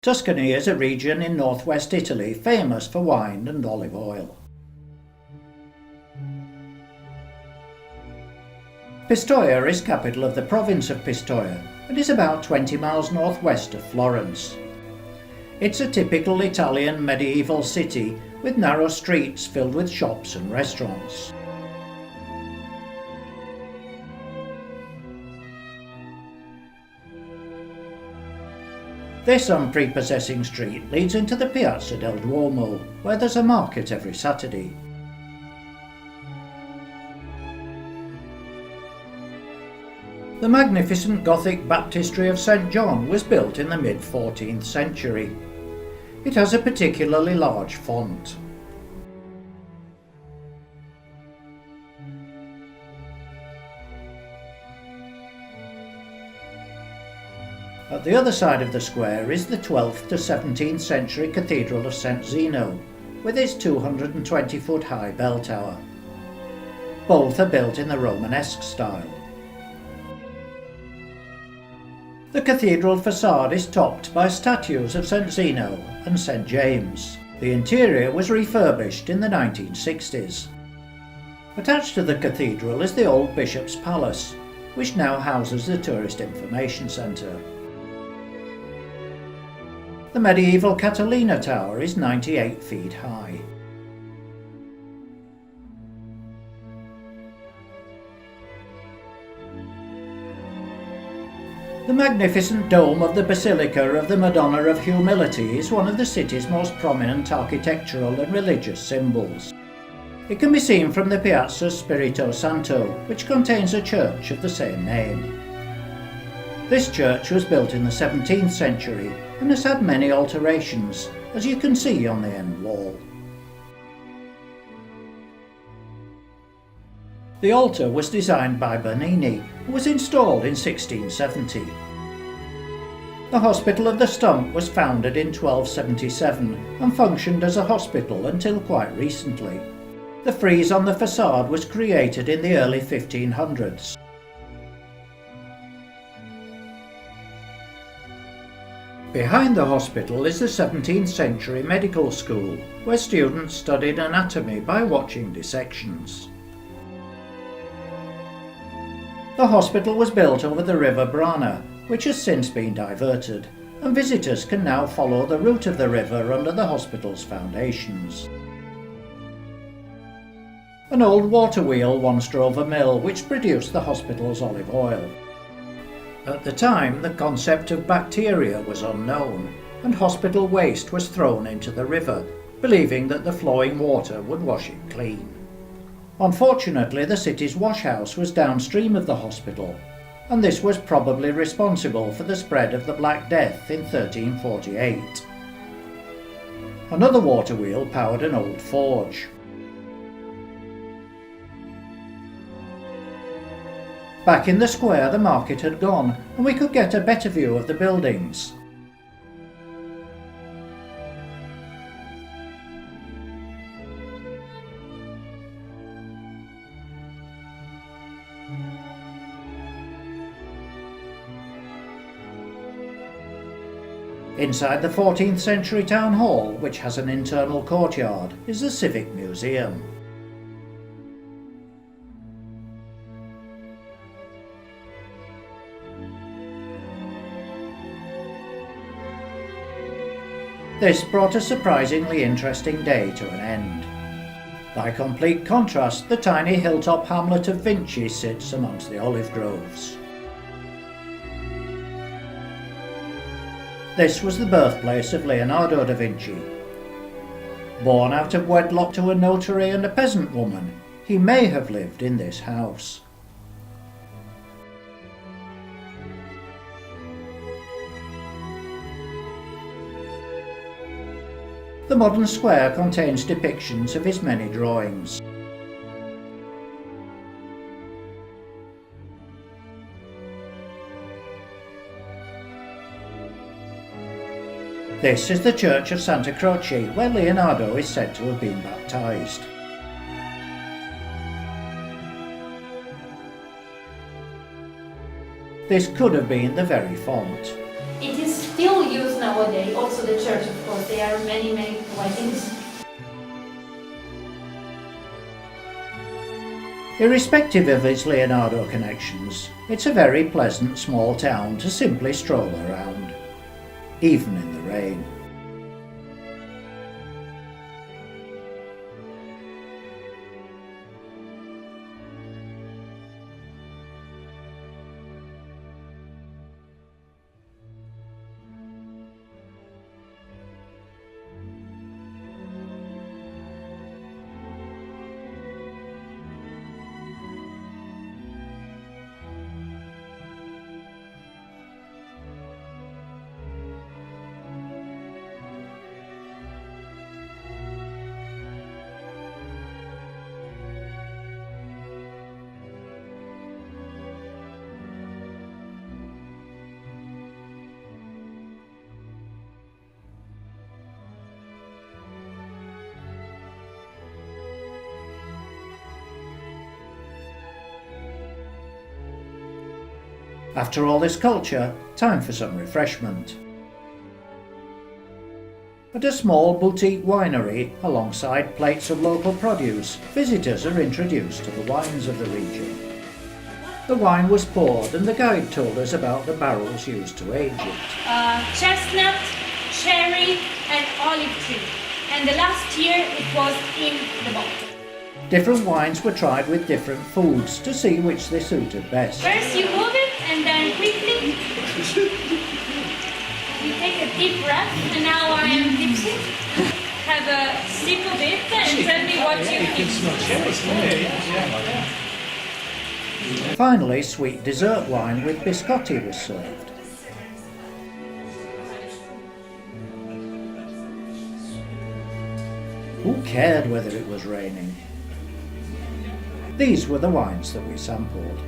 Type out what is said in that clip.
Tuscany is a region in northwest Italy famous for wine and olive oil. Pistoia is capital of the province of Pistoia and is about 20 miles northwest of Florence. It's a typical Italian medieval city with narrow streets filled with shops and restaurants. This unprepossessing street leads into the Piazza del Duomo, where there's a market every Saturday. The magnificent Gothic baptistry of St. John was built in the mid-14th century. It has a particularly large font. At the other side of the square is the 12th to 17th century Cathedral of St. Zeno, with its 220-foot high bell tower. Both are built in the Romanesque style. The cathedral facade is topped by statues of St. Zeno and St. James. The interior was refurbished in the 1960s. Attached to the cathedral is the old Bishop's Palace, which now houses the Tourist Information Centre. The medieval Catalina Tower is 98 feet high. The magnificent dome of the Basilica of the Madonna of Humility is one of the city's most prominent architectural and religious symbols. It can be seen from the Piazza's Spirito Santo, which contains a church of the same name. This church was built in the 17th century and has had many alterations, as you can see on the end wall. The altar was designed by Bernini and was installed in 1670. The Hospital of the Stump was founded in 1277 and functioned as a hospital until quite recently. The frieze on the facade was created in the early 1500s. Behind the hospital is the 17th century medical school, where students studied anatomy by watching dissections. The hospital was built over the River Brana, which has since been diverted, and visitors can now follow the route of the river under the hospital's foundations. An old water wheel once drove a mill which produced the hospital's olive oil. At the time, the concept of bacteria was unknown, and hospital waste was thrown into the river, believing that the flowing water would wash it clean. Unfortunately, the city's washhouse was downstream of the hospital, and this was probably responsible for the spread of the Black Death in 1348. Another water wheel powered an old forge. Back in the square, the market had gone, and we could get a better view of the buildings. Inside the 14th century town hall, which has an internal courtyard, is the Civic Museum. This brought a surprisingly interesting day to an end. By complete contrast, the tiny hilltop hamlet of Vinci sits amongst the olive groves. This was the birthplace of Leonardo da Vinci. Born out of wedlock to a notary and a peasant woman, he may have lived in this house. The modern square contains depictions of his many drawings. This is the church of Santa Croce, where Leonardo is said to have been baptized. This could have been the very font. It is still used nowadays, also the church of course, there are many weddings. Irrespective of its Leonardo connections, it's a very pleasant small town to simply stroll around, even in the rain. After all this culture, time for some refreshment. At a small boutique winery, alongside plates of local produce, visitors are introduced to the wines of the region. The wine was poured and the guide told us about the barrels used to age it. Chestnut, cherry and olive tree. And the last year it was in the bottle. Different wines were tried with different foods to see which they suited best. First you move it and then quickly you take a deep breath, and now I am tipsy. Have a sip of it and tell me what you think. Finally, sweet dessert wine with biscotti was served. Who cared whether it was raining? These were the wines that we sampled.